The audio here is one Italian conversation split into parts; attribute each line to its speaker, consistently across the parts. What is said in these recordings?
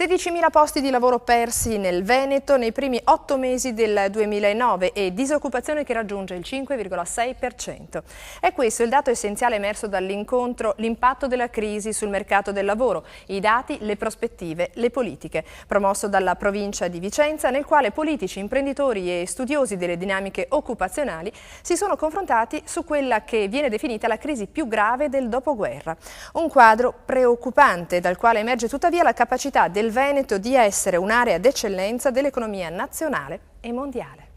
Speaker 1: 16.000 posti di lavoro persi nel Veneto nei primi 8 mesi del 2009 e disoccupazione che raggiunge il 5,6%. È questo il dato essenziale emerso dall'incontro, l'impatto della crisi sul mercato del lavoro, i dati, le prospettive, le politiche, promosso dalla provincia di Vicenza, nel quale politici, imprenditori e studiosi delle dinamiche occupazionali si sono confrontati su quella che viene definita la crisi più grave del dopoguerra. Un quadro preoccupante dal quale emerge tuttavia la capacità del Veneto di essere un'area d'eccellenza dell'economia nazionale e mondiale.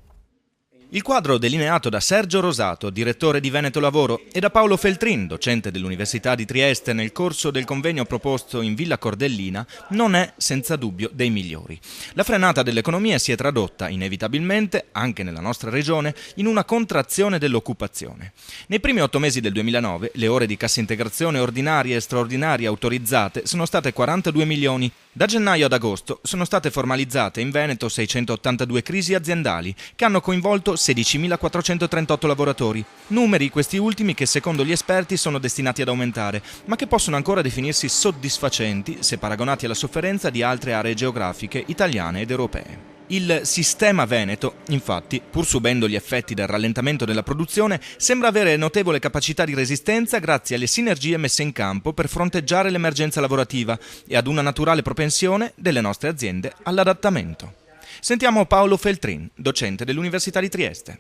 Speaker 2: Il quadro delineato da Sergio Rosato, direttore di Veneto Lavoro, e da Paolo Feltrin, docente dell'Università di Trieste, nel corso del convegno proposto in Villa Cordellina, non è senza dubbio dei migliori. La frenata dell'economia si è tradotta inevitabilmente, anche nella nostra regione, in una contrazione dell'occupazione. Nei primi 8 mesi del 2009 le ore di cassa integrazione ordinaria e straordinaria autorizzate sono state 42 milioni. Da gennaio ad agosto sono state formalizzate in Veneto 682 crisi aziendali che hanno coinvolto 16.438 lavoratori. Numeri questi ultimi che secondo gli esperti sono destinati ad aumentare, ma che possono ancora definirsi soddisfacenti se paragonati alla sofferenza di altre aree geografiche italiane ed europee. Il sistema veneto, infatti, pur subendo gli effetti del rallentamento della produzione, sembra avere notevole capacità di resistenza grazie alle sinergie messe in campo per fronteggiare l'emergenza lavorativa e ad una naturale propensione delle nostre aziende all'adattamento. Sentiamo Paolo Feltrin, docente dell'Università di Trieste.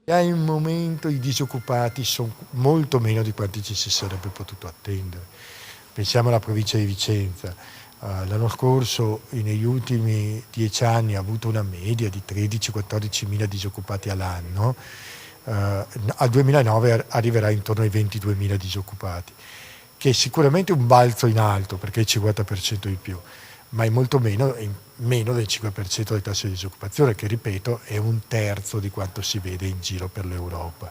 Speaker 3: In un momento i disoccupati sono molto meno di quanti ci si sarebbe potuto attendere. Pensiamo alla provincia di Vicenza. L'anno scorso, negli ultimi 10 anni, ha avuto una media di 13-14 mila disoccupati all'anno. Al 2009 arriverà intorno ai 22 mila disoccupati, che è sicuramente un balzo in alto perché è il 50% di più, ma è molto meno del 5% del tasso di disoccupazione, che ripeto è un terzo di quanto si vede in giro per l'Europa.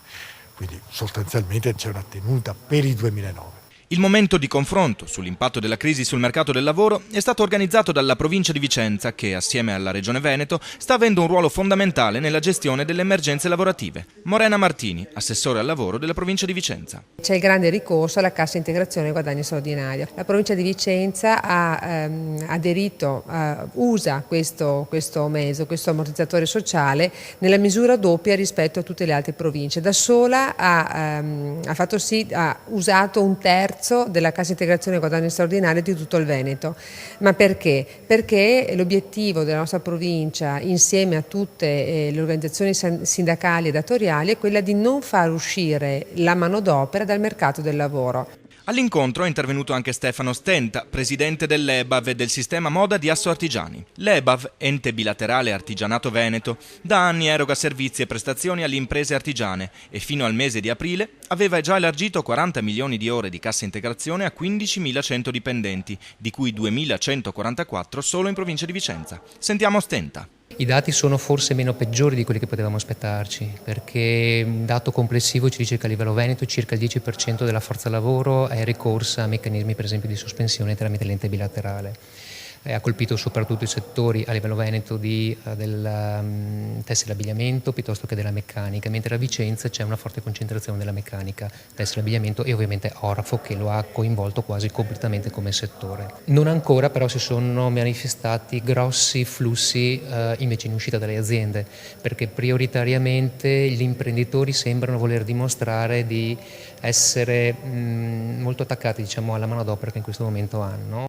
Speaker 3: Quindi sostanzialmente c'è una tenuta per il 2009.
Speaker 2: Il momento di confronto sull'impatto della crisi sul mercato del lavoro è stato organizzato dalla provincia di Vicenza che, assieme alla Regione Veneto, sta avendo un ruolo fondamentale nella gestione delle emergenze lavorative. Morena Martini, assessore al lavoro della provincia di Vicenza.
Speaker 4: C'è il grande ricorso alla cassa integrazione e guadagno straordinario. La provincia di Vicenza ha aderito, usa questo mezzo, questo ammortizzatore sociale, nella misura doppia rispetto a tutte le altre province. Da sola ha usato un terzo della cassa integrazione e guadagno straordinario di tutto il Veneto. Ma perché? Perché l'obiettivo della nostra provincia, insieme a tutte le organizzazioni sindacali e datoriali, è quella di non far uscire la manodopera dal mercato del lavoro.
Speaker 2: All'incontro è intervenuto anche Stefano Stenta, presidente dell'EBAV e del sistema Moda di Asso Artigiani. L'EBAV, ente bilaterale artigianato veneto, da anni eroga servizi e prestazioni alle imprese artigiane e fino al mese di aprile aveva già elargito 40 milioni di ore di cassa integrazione a 15.100 dipendenti, di cui 2.144 solo in provincia di Vicenza. Sentiamo Stenta.
Speaker 5: I dati sono forse meno peggiori di quelli che potevamo aspettarci, perché un dato complessivo ci dice che a livello veneto circa il 10% della forza lavoro è ricorsa a meccanismi per esempio di sospensione tramite l'ente bilaterale. Ha colpito soprattutto i settori a livello veneto del tessile abbigliamento piuttosto che della meccanica, mentre a Vicenza c'è una forte concentrazione della meccanica, tessile abbigliamento e ovviamente Orafo che lo ha coinvolto quasi completamente come settore. Non ancora però si sono manifestati grossi flussi invece in uscita dalle aziende, perché prioritariamente gli imprenditori sembrano voler dimostrare di essere molto attaccati alla manodopera che in questo momento hanno.